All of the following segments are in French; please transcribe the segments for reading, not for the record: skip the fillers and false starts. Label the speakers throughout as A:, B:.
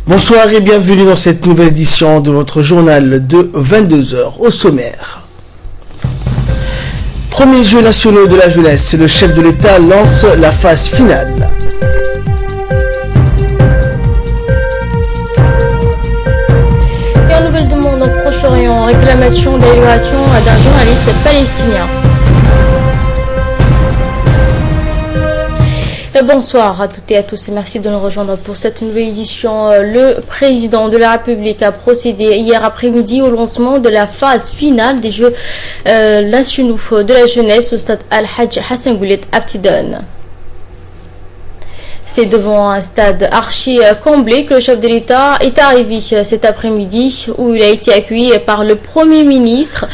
A: Bonsoir et bienvenue dans cette nouvelle édition de notre journal de 22h au sommaire. Premier Jeux nationaux de la jeunesse, le chef de l'État lance la phase finale.
B: Et en nouvelle demande au Proche-Orient, réclamation d'évaluation d'un journaliste palestinien. Bonsoir à toutes et à tous et merci de nous rejoindre pour cette nouvelle édition. Le président de la République a procédé hier après-midi au lancement de la phase finale des Jeux nationaux de la jeunesse au stade Al-Hajj Hassan Goulet Abtidon. C'est devant un stade archi comblé que le chef de l'État est arrivé cet après-midi où il a été accueilli par le Premier ministre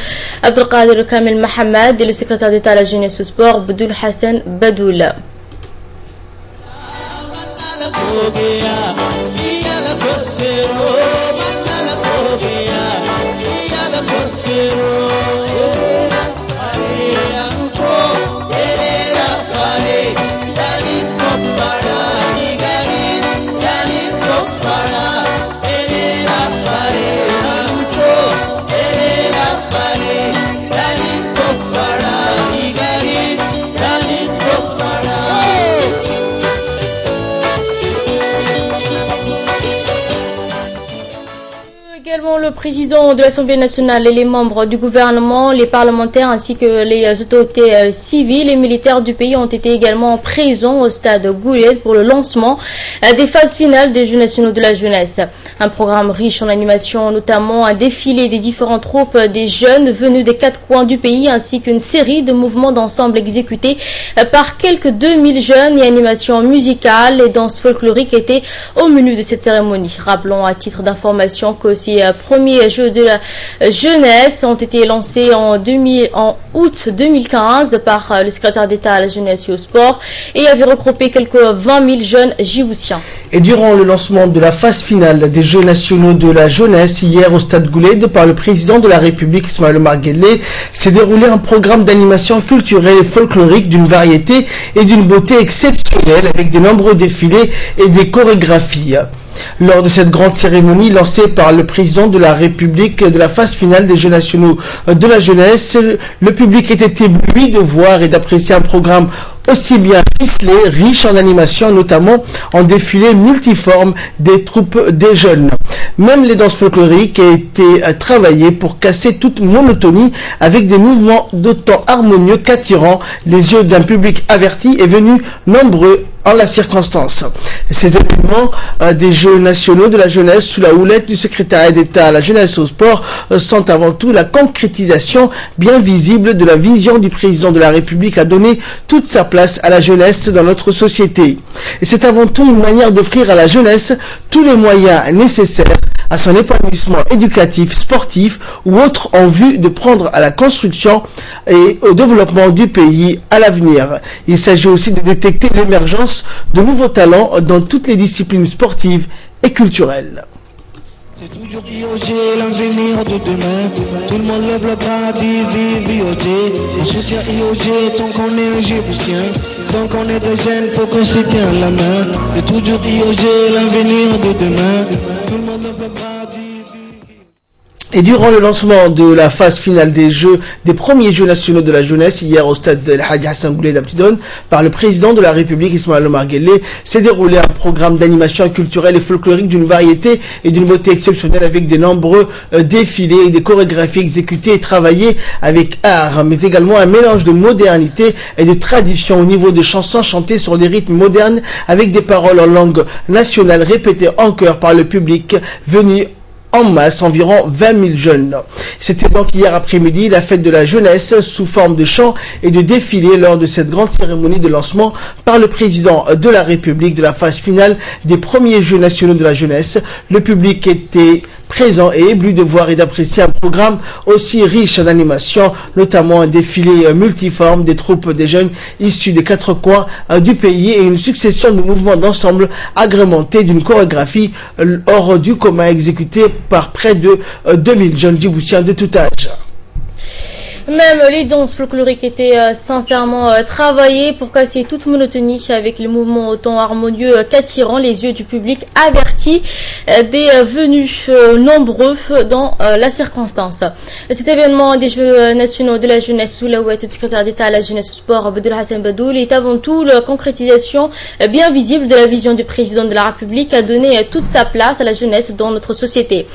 B: Abdelkader Kamel Mohamed et le secrétaire d'État à la jeunesse et au sport Boudoul Hassan Badoul. Le président de l'Assemblée nationale et les membres du gouvernement, les parlementaires ainsi que les autorités civiles et militaires du pays ont été également présents au stade Goulet pour le lancement des phases finales des Jeux nationaux de la jeunesse. Un programme riche en animation, notamment un défilé des différentes troupes des jeunes venus des quatre coins du pays ainsi qu'une série de mouvements d'ensemble exécutés par quelques 2000 jeunes et animations musicales et danses folkloriques étaient au menu de cette cérémonie. Rappelons à titre d'information que ces premiers Jeux de la jeunesse ont été lancés en août 2015 par le secrétaire d'État à la jeunesse et au sport et avaient regroupé quelques 20 000 jeunes djiboutiens.
A: Et durant le lancement de la phase finale des Jeux nationaux de la jeunesse hier au stade Goulet par le président de la République Ismaël Omar Guelleh s'est déroulé un programme d'animation culturelle et folklorique d'une variété et d'une beauté exceptionnelle avec de nombreux défilés et des chorégraphies. Lors de cette grande cérémonie lancée par le président de la République de la phase finale des Jeux nationaux de la jeunesse, le public était ébloui de voir et d'apprécier un programme aussi bien ficelé, riche en animation, notamment en défilé multiforme des troupes des jeunes. Même les danses folkloriques étaient travaillées pour casser toute monotonie avec des mouvements d'autant harmonieux qu'attirant les yeux d'un public averti et venu nombreux en la circonstance. Ces événements des Jeux nationaux de la jeunesse sous la houlette du secrétariat d'État à la jeunesse et au sport sont avant tout la concrétisation bien visible de la vision du président de la République à donner toute sa place à la jeunesse dans notre société. Et c'est avant tout une manière d'offrir à la jeunesse tous les moyens nécessaires à son épanouissement éducatif, sportif ou autre en vue de prendre à la construction et au développement du pays à l'avenir. Il s'agit aussi de détecter l'émergence de nouveaux talents dans toutes les disciplines sportives et culturelles.
C: C'est toujours IOG, l'avenir de demain. Tout le monde lève le bras, vive IOG. On soutient IOG tant qu'on est un djiboutien. Tant qu'on est des jeunes, faut qu'on se tienne la main. C'est toujours IOG, l'avenir de demain. Tout le monde lève le bras, vive.
A: Et durant le lancement de la phase finale des premiers Jeux nationaux de la jeunesse, hier au stade Al-Hajj Hassan Goulet d'Abtidon, par le président de la République Ismaël Omar Guelleh, s'est déroulé un programme d'animation culturelle et folklorique d'une variété et d'une beauté exceptionnelle avec de nombreux défilés et des chorégraphies exécutées et travaillées avec art, mais également un mélange de modernité et de tradition au niveau des chansons chantées sur des rythmes modernes avec des paroles en langue nationale répétées en chœur par le public venu en masse, environ 20 000 jeunes. C'était donc hier après-midi la fête de la jeunesse sous forme de chants et de défilés lors de cette grande cérémonie de lancement par le président de la République de la phase finale des premiers Jeux nationaux de la jeunesse. Le public était présent et ébloui de voir et d'apprécier un programme aussi riche en animation, notamment un défilé multiforme des troupes des jeunes issus des quatre coins du pays et une succession de mouvements d'ensemble agrémentés d'une chorégraphie hors du commun exécutée par près de 2000 jeunes djiboutiens de tout âge.
B: Même les danses folkloriques étaient sincèrement travaillées pour casser toute monotonie avec les mouvements autant harmonieux qu'attirant les yeux du public averti des venus nombreux dans la circonstance. Cet événement des Jeux nationaux de la jeunesse sous la houlette du secrétaire d'État à la jeunesse et au sport Abdel Hassan Badoul est avant tout la concrétisation bien visible de la vision du président de la République à donner toute sa place à la jeunesse dans notre société.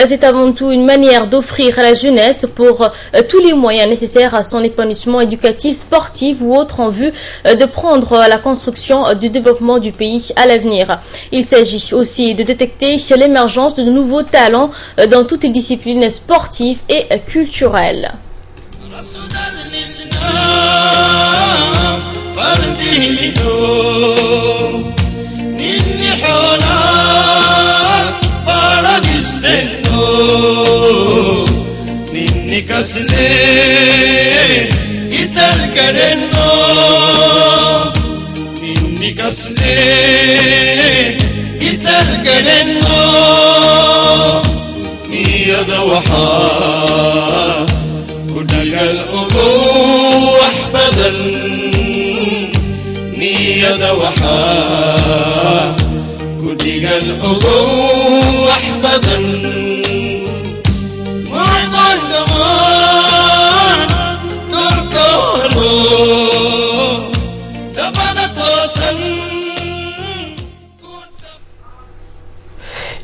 B: C'est avant tout une manière d'offrir à la jeunesse pour tous les moyens nécessaires à son épanouissement éducatif, sportif ou autre en vue de prendre la construction du développement du pays à l'avenir. Il s'agit aussi de détecter l'émergence de nouveaux talents dans toutes les disciplines sportives et culturelles.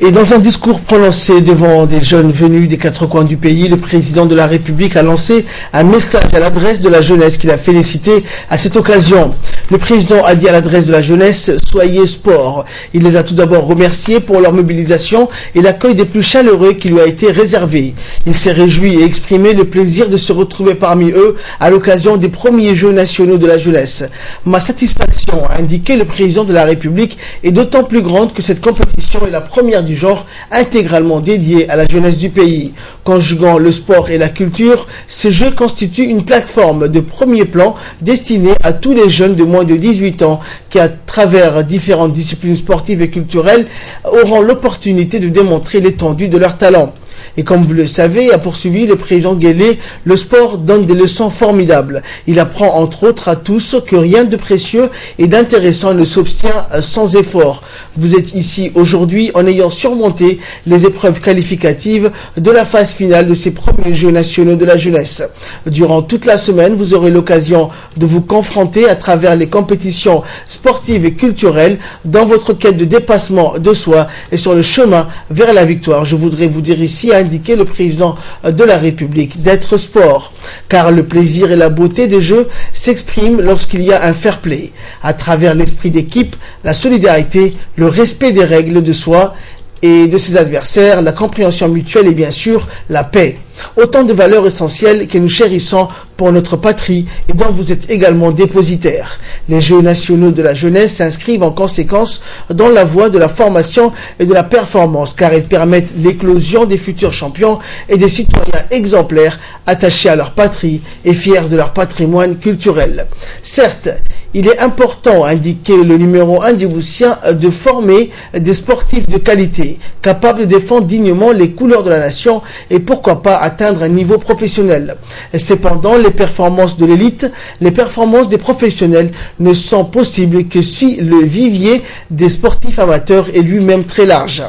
A: Et dans un discours prononcé devant des jeunes venus des quatre coins du pays, le président de la République a lancé un message à l'adresse de la jeunesse qu'il a félicité à cette occasion. Le président a dit à l'adresse de la jeunesse « Soyez sport ». Il les a tout d'abord remerciés pour leur mobilisation et l'accueil des plus chaleureux qui lui a été réservé. Il s'est réjoui et exprimé le plaisir de se retrouver parmi eux à l'occasion des premiers Jeux nationaux de la jeunesse. Ma satisfaction, a indiqué le président de la République, est d'autant plus grande que cette compétition est la première du genre intégralement dédiée à la jeunesse du pays. Conjuguant le sport et la culture, ces Jeux constituent une plateforme de premier plan destinée à tous les jeunes de moins de 18 ans qui, à travers différentes disciplines sportives et culturelles, auront l'opportunité de démontrer l'étendue de leur talent. Et comme vous le savez, a poursuivi le président Guelleh, le sport donne des leçons formidables. Il apprend entre autres à tous que rien de précieux et d'intéressant ne s'obtient sans effort. Vous êtes ici aujourd'hui en ayant surmonté les épreuves qualificatives de la phase finale de ces premiers Jeux nationaux de la jeunesse. Durant toute la semaine, vous aurez l'occasion de vous confronter à travers les compétitions sportives et culturelles dans votre quête de dépassement de soi et sur le chemin vers la victoire. Je voudrais vous dire ici, a indiqué le président de la République, d'être sport, car le plaisir et la beauté des Jeux s'expriment lorsqu'il y a un fair play, à travers l'esprit d'équipe, la solidarité, le respect des règles de soi et de ses adversaires, la compréhension mutuelle et bien sûr la paix. Autant de valeurs essentielles que nous chérissons pour notre patrie et dont vous êtes également dépositaires. Les Jeux nationaux de la jeunesse s'inscrivent en conséquence dans la voie de la formation et de la performance, car ils permettent l'éclosion des futurs champions et des citoyens exemplaires attachés à leur patrie et fiers de leur patrimoine culturel. Certes, il est important, indiqué le numéro 1 djiboutien, de former des sportifs de qualité, capables de défendre dignement les couleurs de la nation et pourquoi pas atteindre un niveau professionnel. Cependant, les performances de l'élite, les performances des professionnels ne sont possibles que si le vivier des sportifs amateurs est lui-même très large.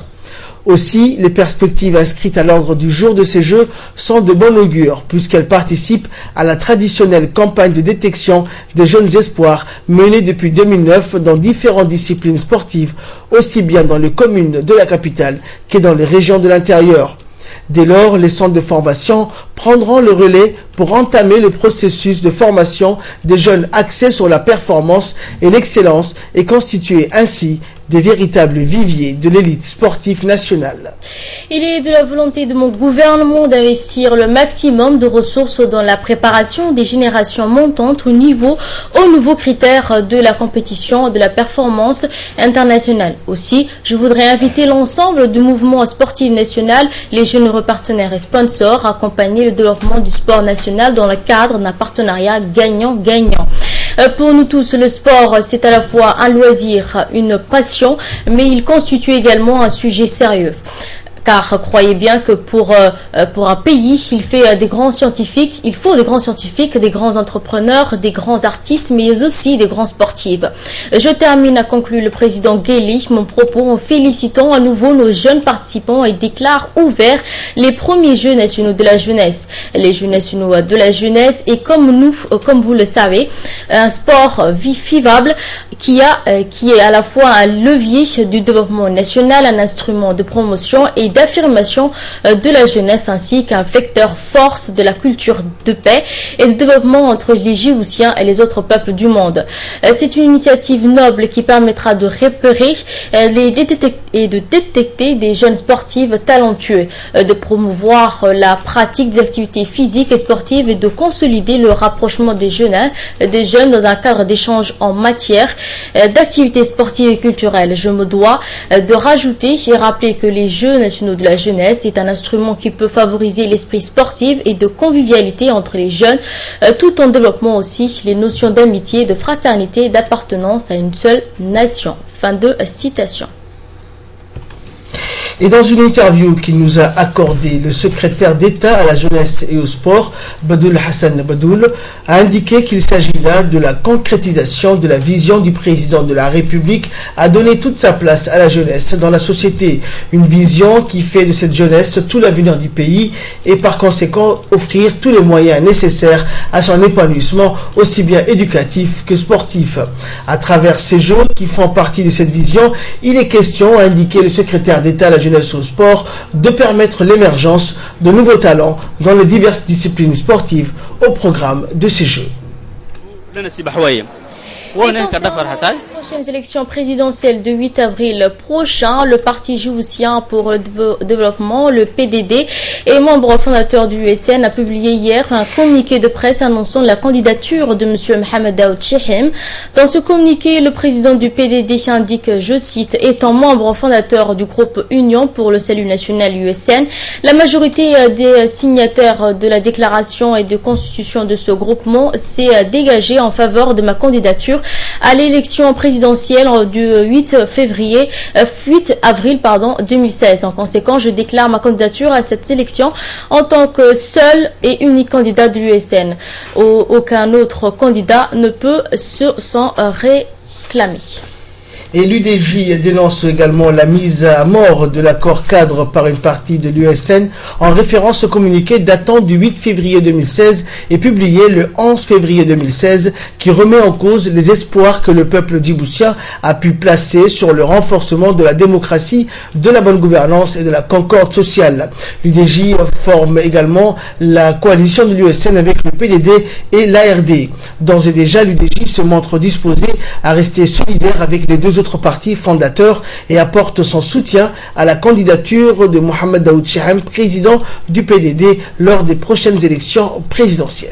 A: Aussi, les perspectives inscrites à l'ordre du jour de ces Jeux sont de bon augure, puisqu'elles participent à la traditionnelle campagne de détection des jeunes espoirs menée depuis 2009 dans différentes disciplines sportives, aussi bien dans les communes de la capitale que dans les régions de l'intérieur. Dès lors, les centres de formation prendront le relais pour entamer le processus de formation des jeunes axés sur la performance et l'excellence et constituer ainsi des véritables viviers de l'élite sportive nationale.
B: Il est de la volonté de mon gouvernement d'investir le maximum de ressources dans la préparation des générations montantes aux nouveaux critères de la compétition de la performance internationale. Aussi, je voudrais inviter l'ensemble du mouvement sportif national, les jeunes partenaires et sponsors à accompagner le développement du sport national dans le cadre d'un partenariat gagnant-gagnant. Pour nous tous, le sport, c'est à la fois un loisir, une passion, mais il constitue également un sujet sérieux. Car croyez bien que pour un pays, il faut des grands scientifiques, des grands entrepreneurs, des grands artistes, mais aussi des grands sportifs. Je termine, a conclu le président Guéli, mon propos en félicitant à nouveau nos jeunes participants et déclare ouvert les premiers Jeux nationaux de la jeunesse. Les Jeux nationaux de la jeunesse est comme vous le savez, un sport vivable qui est à la fois un levier du développement national, un instrument de promotion et d'affirmation de la jeunesse ainsi qu'un vecteur force de la culture de paix et de développement entre les Djiboutiens et les autres peuples du monde. C'est une initiative noble qui permettra de repérer et de détecter des jeunes sportifs talentueux, de promouvoir la pratique des activités physiques et sportives et de consolider le rapprochement des jeunes dans un cadre d'échange en matière d'activités sportives et culturelles. Je me dois de rajouter et rappeler que les Jeux nationaux de la jeunesse est un instrument qui peut favoriser l'esprit sportif et de convivialité entre les jeunes, tout en développant aussi les notions d'amitié, de fraternité et d'appartenance à une seule nation. Fin de citation.
A: Et dans une interview qu'il nous a accordée, le secrétaire d'État à la jeunesse et au sport, Badoul Hassan Badoul, a indiqué qu'il s'agit là de la concrétisation de la vision du président de la République à donner toute sa place à la jeunesse dans la société. Une vision qui fait de cette jeunesse tout l'avenir du pays et par conséquent offrir tous les moyens nécessaires à son épanouissement aussi bien éducatif que sportif. À travers ces jeux qui font partie de cette vision, il est question, a indiqué le secrétaire d'État à la jeunesse au sport, de permettre l'émergence de nouveaux talents dans les diverses disciplines sportives au programme de ces Jeux.
B: Et les prochaines élections présidentielles de 8 avril prochain, le parti djiboutien pour le développement, le PDD, et membre fondateur du USN, a publié hier un communiqué de presse annonçant la candidature de M. Mohamed Daoud Chihim. Dans ce communiqué, le président du PDD indique, je cite, étant membre fondateur du groupe Union pour le salut national USN, la majorité des signataires de la déclaration et de constitution de ce groupement s'est dégagée en faveur de ma candidature à l'élection présidentielle du 8 avril 2016. En conséquence, je déclare ma candidature à cette élection en tant que seul et unique candidat de l'USN. Aucun autre candidat ne peut s'en réclamer.
A: Et l'UDJ dénonce également la mise à mort de l'accord cadre par une partie de l'USN en référence au communiqué datant du 8 février 2016 et publié le 11 février 2016 qui remet en cause les espoirs que le peuple djiboutien a pu placer sur le renforcement de la démocratie, de la bonne gouvernance et de la concorde sociale. L'UDJ forme également la coalition de l'USN avec le PDD et l'ARD. D'ores et déjà, l'UDJ se montre disposé à rester solidaire avec les deux autres partis fondateurs et apporte son soutien à la candidature de Mohamed Daoud Chihim, président du PDD, lors des prochaines élections présidentielles.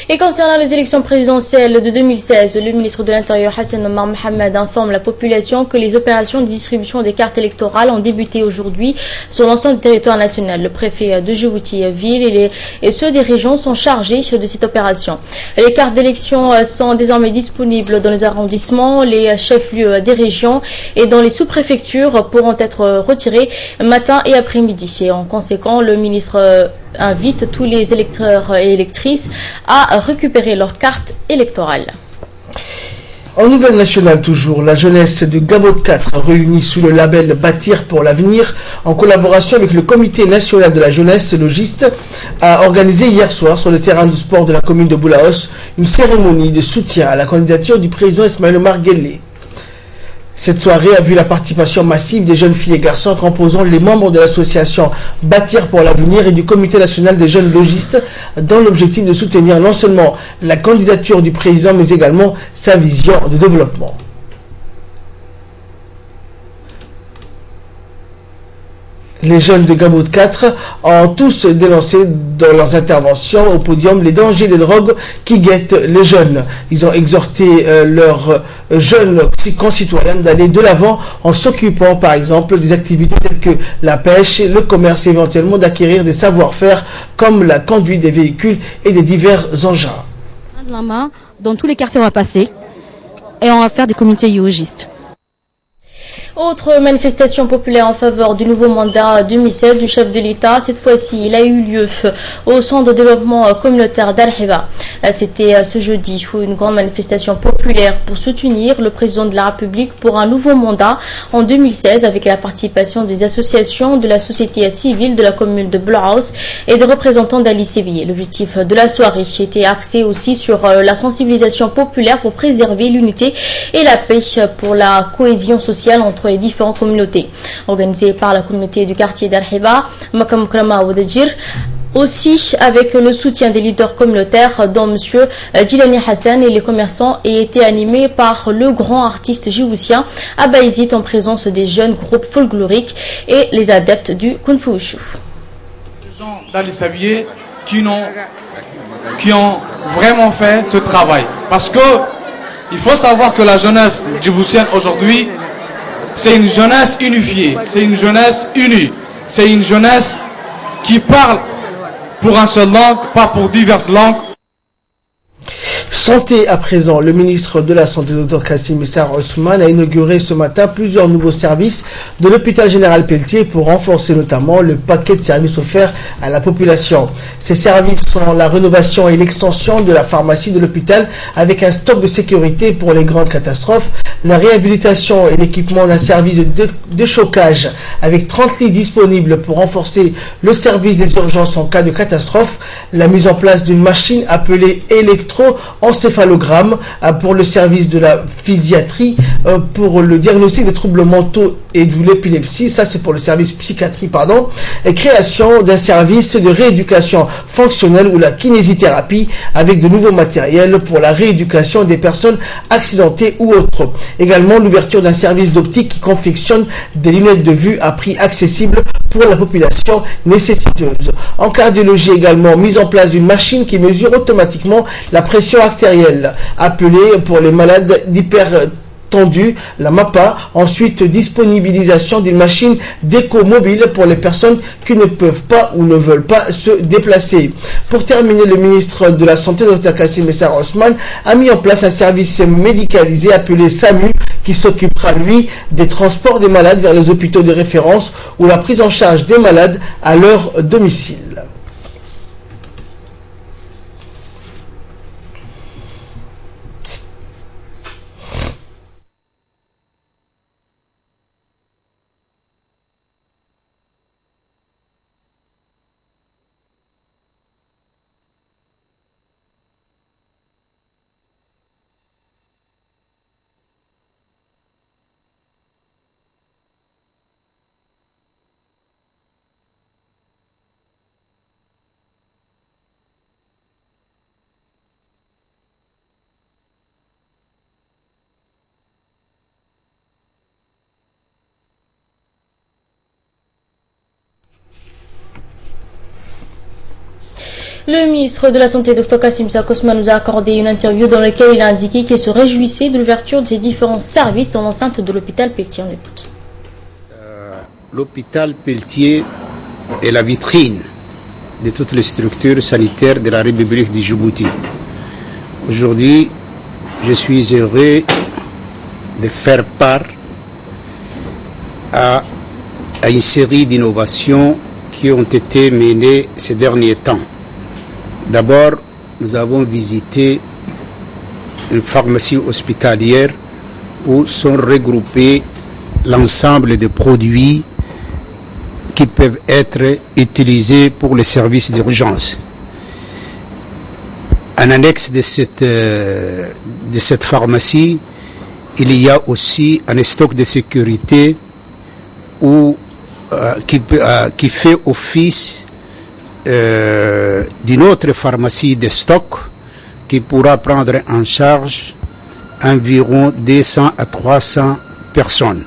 B: Et concernant les élections présidentielles de 2016, le ministre de l'Intérieur Hassan Omar Mohamed informe la population que les opérations de distribution des cartes électorales ont débuté aujourd'hui sur l'ensemble du territoire national. Le préfet de Djibouti-Ville et ceux des régions sont chargés de cette opération. Les cartes d'élection sont désormais disponibles dans les arrondissements, les chefs-lieux des régions et dans les sous-préfectures pourront être retirées matin et après-midi. Et en conséquent, le ministre invite tous les électeurs et électrices à récupérer leur carte électorale.
A: En nouvelle nationale toujours, la jeunesse de Gabon 4, réunie sous le label Bâtir pour l'avenir, en collaboration avec le comité national de la jeunesse logiste, a organisé hier soir sur le terrain de sport de la commune de Boulaos une cérémonie de soutien à la candidature du président Ismaël Omar Guelleh. Cette soirée a vu la participation massive des jeunes filles et garçons composant les membres de l'association Bâtir pour l'avenir et du comité national des jeunes logistes dans l'objectif de soutenir non seulement la candidature du président mais également sa vision de développement. Les jeunes de Gabon 4 ont tous dénoncé dans leurs interventions au podium les dangers des drogues qui guettent les jeunes. Ils ont exhorté leurs jeunes concitoyens d'aller de l'avant en s'occupant par exemple des activités telles que la pêche, le commerce et éventuellement d'acquérir des savoir-faire comme la conduite des véhicules et des divers engins.
D: Dans tous les quartiers on va passer et on va faire des comités yogistes.
B: Autre manifestation populaire en faveur du nouveau mandat 2016 du chef de l'État. Cette fois-ci, il a eu lieu au centre de développement communautaire d'Al-Hiba. C'était ce jeudi une grande manifestation populaire pour soutenir le président de la République pour un nouveau mandat en 2016 avec la participation des associations de la société civile de la commune de Blaus et des représentants d'Ali Sévillé. L'objectif de la soirée était axé aussi sur la sensibilisation populaire pour préserver l'unité et la paix pour la cohésion sociale entre les différentes communautés. Organisée par la communauté du quartier d'Al-Hiba, Makam Krama Wadajir, aussi avec le soutien des leaders communautaires dont M. Djilani Hassan et les commerçants, et été animé par le grand artiste djiboutien Abaïzit en présence des jeunes groupes folkloriques et les adeptes du Kung Fu Wushu.
D: Les gens d'Ali Sévillé qui ont vraiment fait ce travail. Parce que il faut savoir que la jeunesse djiboutienne aujourd'hui, c'est une jeunesse unifiée, c'est une jeunesse unie, c'est une jeunesse qui parle pour un seul langue, pas pour diverses langues.
A: Santé à présent, le ministre de la Santé, Dr Kassim Issa Ousmane, a inauguré ce matin plusieurs nouveaux services de l'hôpital général Pelletier pour renforcer notamment le paquet de services offerts à la population. Ces services sont la rénovation et l'extension de la pharmacie de l'hôpital avec un stock de sécurité pour les grandes catastrophes, la réhabilitation et l'équipement d'un service de déchocage avec 30 lits disponibles pour renforcer le service des urgences en cas de catastrophe, la mise en place d'une machine appelée électroencéphalogramme pour le service de la pédiatrie pour le diagnostic des troubles mentaux et de l'épilepsie, ça c'est pour le service psychiatrie, et création d'un service de rééducation fonctionnelle ou la kinésithérapie avec de nouveaux matériels pour la rééducation des personnes accidentées ou autres. Également l'ouverture d'un service d'optique qui confectionne des lunettes de vue à prix accessible pour la population nécessiteuse. En cardiologie également, mise en place d'une machine qui mesure automatiquement la pression artérielle, appelée pour les malades d'hypertendu, la MAPA. Ensuite, disponibilisation d'une machine d'écho mobile pour les personnes qui ne peuvent pas ou ne veulent pas se déplacer. Pour terminer, le ministre de la Santé, Dr Kassim Issa Ousmane, a mis en place un service médicalisé appelé SAMU qui s'occupera, lui, des transports des malades vers les hôpitaux de référence ou la prise en charge des malades à leur domicile.
B: Le ministre de la Santé, Dr Kassim Issa Ousmane, nous a accordé une interview dans laquelle il a indiqué qu'il se réjouissait de l'ouverture de ces différents services dans l'enceinte de l'hôpital Pelletier. On l'écoute.
E: L'hôpital Pelletier est la vitrine de toutes les structures sanitaires de la République du Djibouti. Aujourd'hui, je suis heureux de faire part à une série d'innovations qui ont été menées ces derniers temps. D'abord, nous avons visité une pharmacie hospitalière où sont regroupés l'ensemble des produits qui peuvent être utilisés pour les services d'urgence. En annexe de cette pharmacie, il y a aussi un stock de sécurité qui fait office d'une autre pharmacie de stock qui pourra prendre en charge environ 200 à 300 personnes.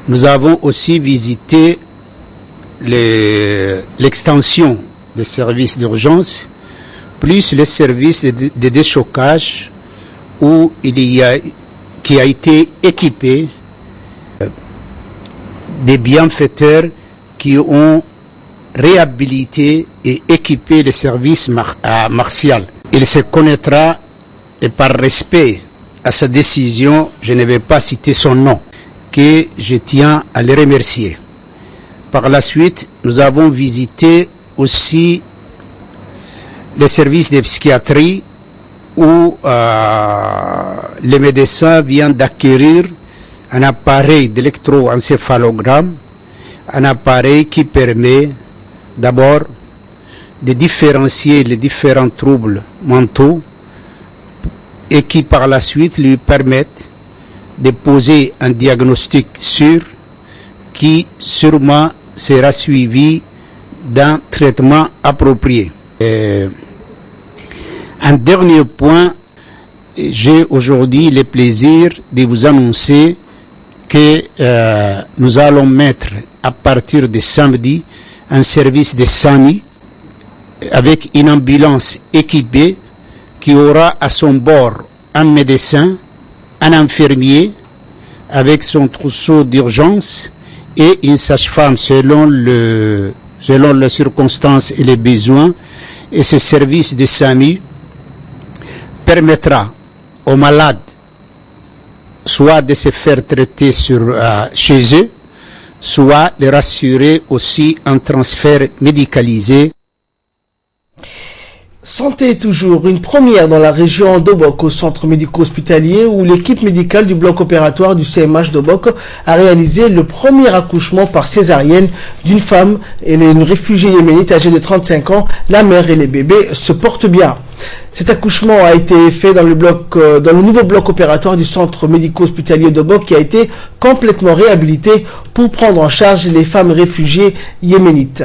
E: Nous avons aussi visité l'extension des services d'urgence, plus les services de déchocage qui a été équipé des bienfaiteurs qui ont réhabilité et équipé les services martiaux. Il se connaîtra, et par respect à sa décision, je ne vais pas citer son nom, que je tiens à les remercier. Par la suite, nous avons visité aussi les services de psychiatrie où les médecins viennent d'acquérir un appareil d'électroencéphalogramme, un appareil qui permet d'abord de différencier les différents troubles mentaux et qui par la suite lui permettent de poser un diagnostic sûr qui sûrement sera suivi d'un traitement approprié. Un dernier point, j'ai aujourd'hui le plaisir de vous annoncer que nous allons mettre à partir de samedi un service de SAMI avec une ambulance équipée qui aura à son bord un médecin, un infirmier avec son trousseau d'urgence et une sage-femme selon les circonstances et les besoins. Et ce service de SAMI permettra aux malades soit de se faire traiter chez eux, soit de rassurer aussi un transfert médicalisé.
A: Santé toujours, une première dans la région d'Obok au centre médico-hospitalier où l'équipe médicale du bloc opératoire du CMH d'Obok a réalisé le premier accouchement par césarienne d'une femme et une réfugiée yéménite âgée de 35 ans. La mère et les bébés se portent bien. Cet accouchement a été fait dans le nouveau bloc opératoire du centre médico-hospitalier d'Obok qui a été complètement réhabilité pour prendre en charge les femmes réfugiées yéménites.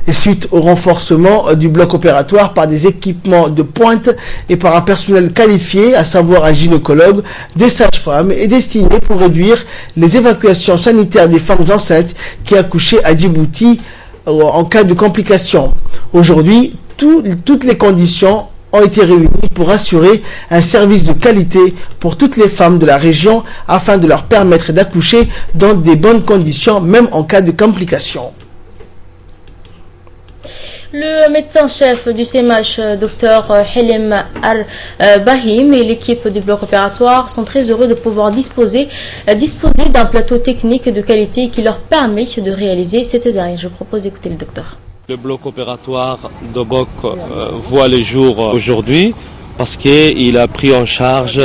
A: Et suite au renforcement du bloc opératoire par des équipements de pointe et par un personnel qualifié, à savoir un gynécologue, des sages-femmes, est destiné pour réduire les évacuations sanitaires des femmes enceintes qui accouchaient à Djibouti en cas de complications. Aujourd'hui, toutes les conditions ont été réunies pour assurer un service de qualité pour toutes les femmes de la région afin de leur permettre d'accoucher dans des bonnes conditions, même en cas de complications.
B: Le médecin-chef du CMH, Dr Helem Ar-Bahim, et l'équipe du bloc opératoire sont très heureux de pouvoir disposer d'un plateau technique de qualité qui leur permet de réaliser cette césarienne. Je propose d'écouter le docteur.
F: Le bloc opératoire d'Obok voit le jour aujourd'hui parce qu'il a pris en charge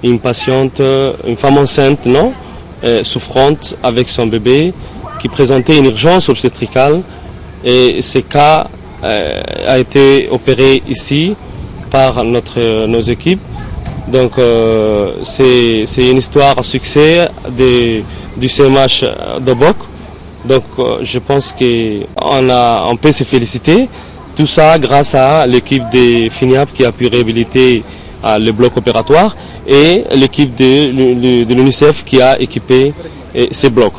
F: une patiente, une femme enceinte, souffrante avec son bébé, qui présentait une urgence obstétricale. Et ce cas a été opéré ici par nos équipes. Donc c'est une histoire à succès du CMH d'Obok. Donc je pense qu'on peut se féliciter. Tout ça grâce à l'équipe de FINIAP qui a pu réhabiliter le bloc opératoire et l'équipe de l'UNICEF qui a équipé ces blocs.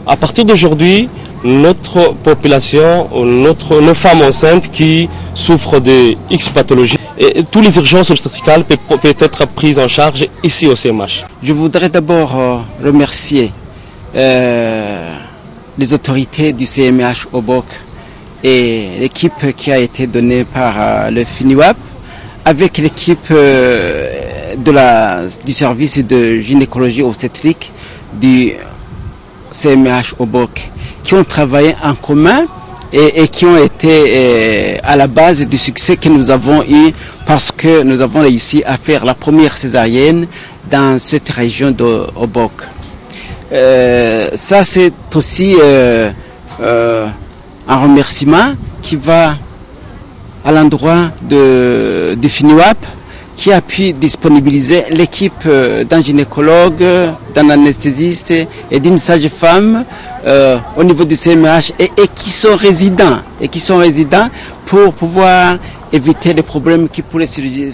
F: À partir d'aujourd'hui, notre population, nos femmes enceintes qui souffrent de X pathologies, et toutes les urgences obstétricales peuvent être prises en charge ici au CMH.
G: Je voudrais d'abord remercier les autorités du CMH Obok et l'équipe qui a été donnée par le FINIWAP avec l'équipe du service de gynécologie obstétrique du CMH Obok, qui ont travaillé en commun et qui ont été à la base du succès que nous avons eu parce que nous avons réussi à faire la première césarienne dans cette région d'Obok. Ça c'est aussi un remerciement qui va à l'endroit de FINIWAP qui a pu disponibiliser l'équipe d'un gynécologue, d'un anesthésiste et d'une sage-femme au niveau du CMH et qui sont résidents pour pouvoir éviter les problèmes qui pourraient surgir.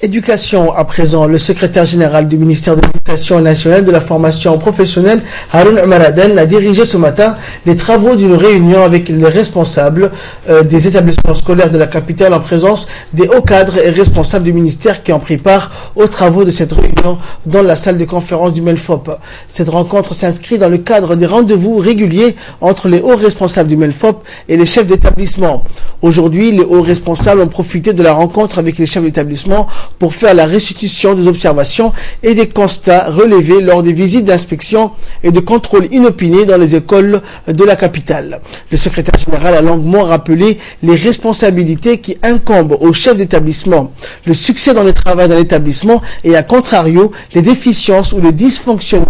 A: Éducation à présent, le secrétaire général du ministère de l'Éducation nationale de la formation professionnelle, Haroun Amaraden, a dirigé ce matin les travaux d'une réunion avec les responsables des établissements scolaires de la capitale en présence des hauts cadres et responsables du ministère qui ont pris part aux travaux de cette réunion dans la salle de conférence du MELFOP. Cette rencontre s'inscrit dans le cadre des rendez-vous réguliers entre les hauts responsables du MELFOP et les chefs d'établissement. Aujourd'hui, les hauts responsables ont profité de la rencontre avec les chefs d'établissement pour faire la restitution des observations et des constats relevés lors des visites d'inspection et de contrôle inopinés dans les écoles de la capitale. Le secrétaire général a longuement rappelé les responsabilités qui incombent aux chefs d'établissement. Le succès dans le travail d'un établissement et à contrario, les déficiences ou les dysfonctionnements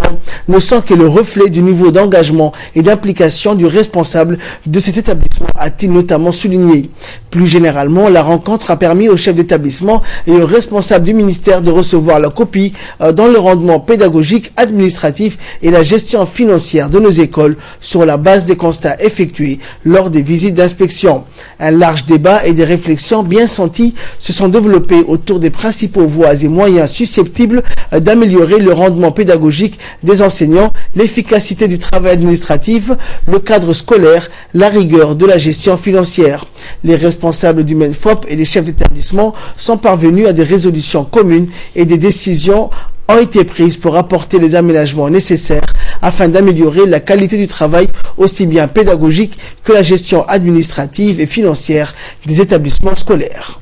A: ne sont que le reflet du niveau d'engagement et d'implication du responsable de cet établissement, a-t-il notamment souligné. Plus généralement, la rencontre a permis aux chefs d'établissement et aux responsables du ministère de recevoir la copie dans le rendement pédagogique, administratif et la gestion financière de nos écoles sur la base des constats effectués lors des visites d'inspection. Un large débat et des réflexions bien senties se sont développées autour des principaux voies et moyens susceptibles d'améliorer le rendement pédagogique des enseignants, l'efficacité du travail administratif, le cadre scolaire, la rigueur de la gestion financière. Les responsables du MENFOP et les chefs d'établissement sont parvenus à des résolutions communes et des décisions ont été prises pour apporter les aménagements nécessaires afin d'améliorer la qualité du travail aussi bien pédagogique que la gestion administrative et financière des établissements scolaires.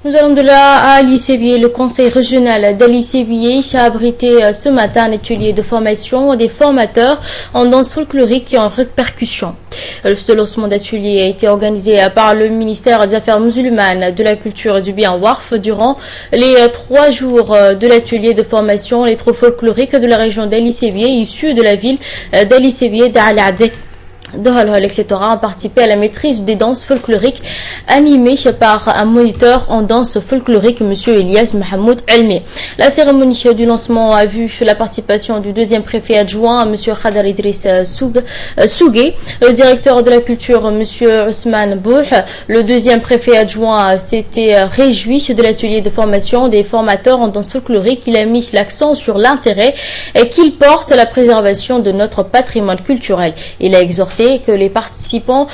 B: Nous allons de là à Ali-Sévillé. Le conseil régional d'Ali-Sévillé a abrité ce matin un atelier de formation des formateurs en danse folklorique et en répercussion. Ce lancement d'atelier a été organisé par le ministère des Affaires musulmanes, de la culture et du bien WARF durant les 3 jours de l'atelier de formation électro-folklorique de la région d'Ali-Sévillé, issu de la ville d'Ali-Sévillé d'Al-Adek. Etc. ont participé à la maîtrise des danses folkloriques animées par un moniteur en danse folklorique, M. Elias Mahmoud Elmi. La cérémonie du lancement a vu la participation du deuxième préfet adjoint, M. Khadar Idriss Sougé, le directeur de la culture, M. Ousmane Bouh. Le deuxième préfet adjoint s'était réjoui de l'atelier de formation des formateurs en danse folklorique. Il a mis l'accent sur l'intérêt qu'il porte à la préservation de notre patrimoine culturel. Il a exhorté que les participants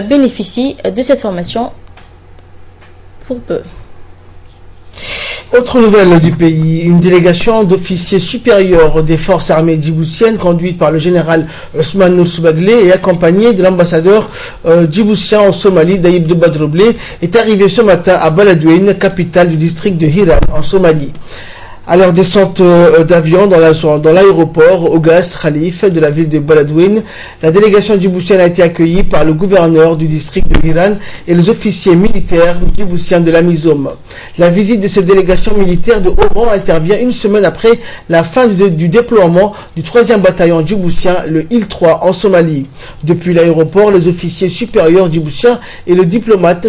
B: bénéficient de cette formation pour peu.
A: Autre nouvelle du pays, une délégation d'officiers supérieurs des forces armées djiboutiennes conduite par le général Ousmane Nour Soubaglé et accompagnée de l'ambassadeur djiboutien en Somalie, Daïb de Badroblé, est arrivée ce matin à Baladouine, capitale du district de Hiran en Somalie. À leur descente d'avion dans l'aéroport Ogas Khalif de la ville de Baladouine, la délégation djiboutienne a été accueillie par le gouverneur du district de Hiran et les officiers militaires djiboutiens de la MISOM. La visite de cette délégation militaire de haut rang intervient une semaine après la fin du déploiement du 3e bataillon djiboutien, le IL-3 en Somalie. Depuis l'aéroport, les officiers supérieurs djiboutiens et le diplomate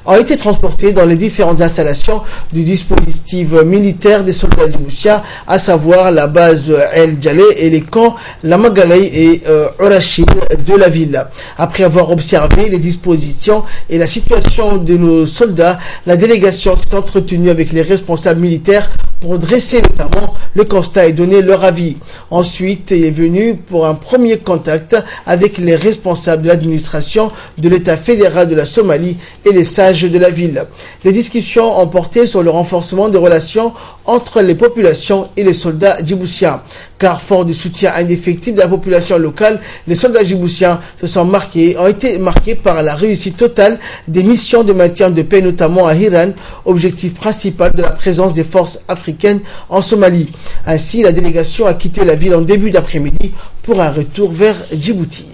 A: ont été transportés dans les différentes installations du dispositif militaires des soldats djiboutiens, à savoir la base El Djalé et les camps La Magalay et Urachil de la ville. Après avoir observé les dispositions et la situation de nos soldats, la délégation s'est entretenue avec les responsables militaires pour dresser notamment le constat et donner leur avis. Ensuite est venu pour un premier contact avec les responsables de l'administration de l'État fédéral de la Somalie et les sages de la ville. Les discussions ont porté sur le renforcement des relations entre les populations et les soldats djiboutiens. Car fort du soutien indéfectible de la population locale, les soldats djiboutiens ont été marqués par la réussite totale des missions de maintien de paix, notamment à Hiran, objectif principal de la présence des forces africaines en Somalie. Ainsi, la délégation a quitté la ville en début d'après-midi pour un retour vers Djibouti.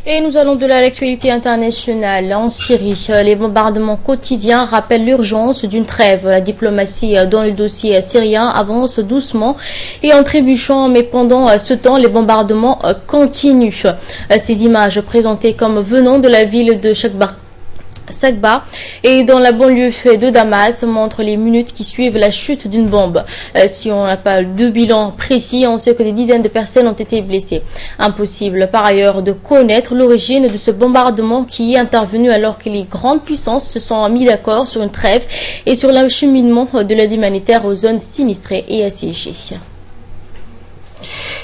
B: Et nous allons de l'actualité internationale en Syrie. Les bombardements quotidiens rappellent l'urgence d'une trêve. La diplomatie dans le dossier syrien avance doucement et en trébuchant, mais pendant ce temps, les bombardements continuent. Ces images présentées comme venant de la ville de Sakba et dans la banlieue de Damas montrent les minutes qui suivent la chute d'une bombe. Si on n'a pas de bilan précis, on sait que des dizaines de personnes ont été blessées. Impossible par ailleurs de connaître l'origine de ce bombardement qui est intervenu alors que les grandes puissances se sont mis d'accord sur une trêve et sur l'acheminement de l'aide humanitaire aux zones sinistrées et assiégées.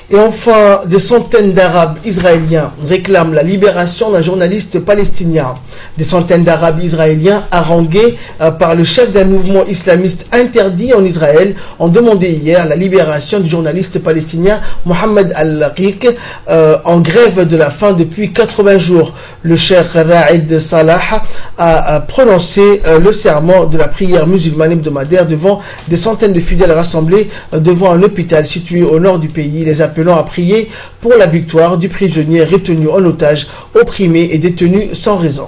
A: Et enfin, des centaines d'Arabes israéliens réclament la libération d'un journaliste palestinien. Des centaines d'Arabes israéliens harangués par le chef d'un mouvement islamiste interdit en Israël ont demandé hier la libération du journaliste palestinien Mohamed Al-Laqiq en grève de la faim depuis 80 jours. Le cheikh Raed Salah a prononcé le serment de la prière musulmane hebdomadaire devant des centaines de fidèles rassemblés devant un hôpital situé au nord du pays, les appelant à prier pour la victoire du prisonnier retenu en otage, opprimé et détenu sans raison.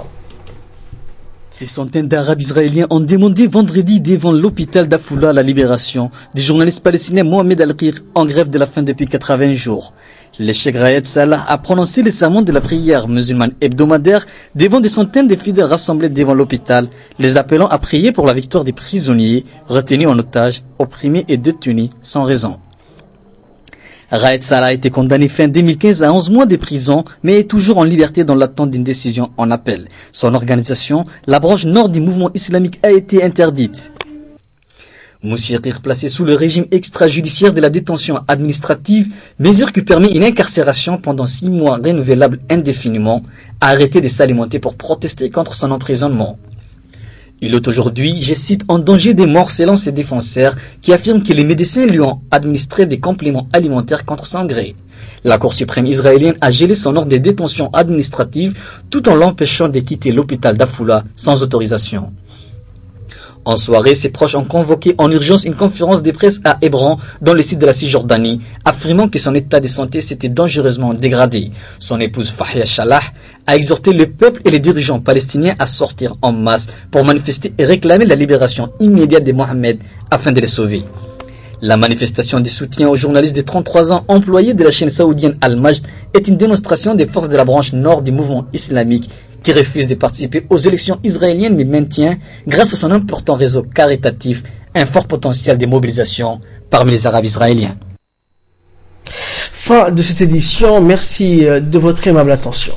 H: Des centaines d'Arabes israéliens ont demandé vendredi devant l'hôpital d'Afula la libération du journaliste palestinien Mohamed Al-Laqiq en grève de la faim depuis 80 jours. Le cheikh Raed Salah a prononcé le serment de la prière musulmane hebdomadaire devant des centaines de fidèles rassemblés devant l'hôpital, les appelant à prier pour la victoire des prisonniers retenus en otage, opprimés et détenus sans raison. Raed Salah a été condamné fin 2015 à 11 mois de prison, mais est toujours en liberté dans l'attente d'une décision en appel. Son organisation, la branche nord du mouvement islamique, a été interdite. Moussirir, placé sous le régime extrajudiciaire de la détention administrative, mesure qui permet une incarcération pendant 6 mois renouvelable indéfiniment, a arrêté de s'alimenter pour protester contre son emprisonnement. Il est aujourd'hui, je cite, en danger de mort selon ses défenseurs qui affirment que les médecins lui ont administré des compléments alimentaires contre son gré. La Cour suprême israélienne a gelé son ordre de détention administrative tout en l'empêchant de quitter l'hôpital d'Afula sans autorisation. En soirée, ses proches ont convoqué en urgence une conférence de presse à Hébron, dans le site de la Cisjordanie, affirmant que son état de santé s'était dangereusement dégradé. Son épouse Fahia Shalah a exhorté le peuple et les dirigeants palestiniens à sortir en masse pour manifester et réclamer la libération immédiate de Mohamed afin de les sauver. La manifestation de soutien aux journalistes de 33 ans employés de la chaîne saoudienne Al-Majd est une démonstration des forces de la branche nord du mouvement islamique qui refuse de participer aux élections israéliennes mais maintient, grâce à son important réseau caritatif, un fort potentiel de mobilisation parmi les Arabes israéliens.
A: Fin de cette édition, merci de votre aimable attention.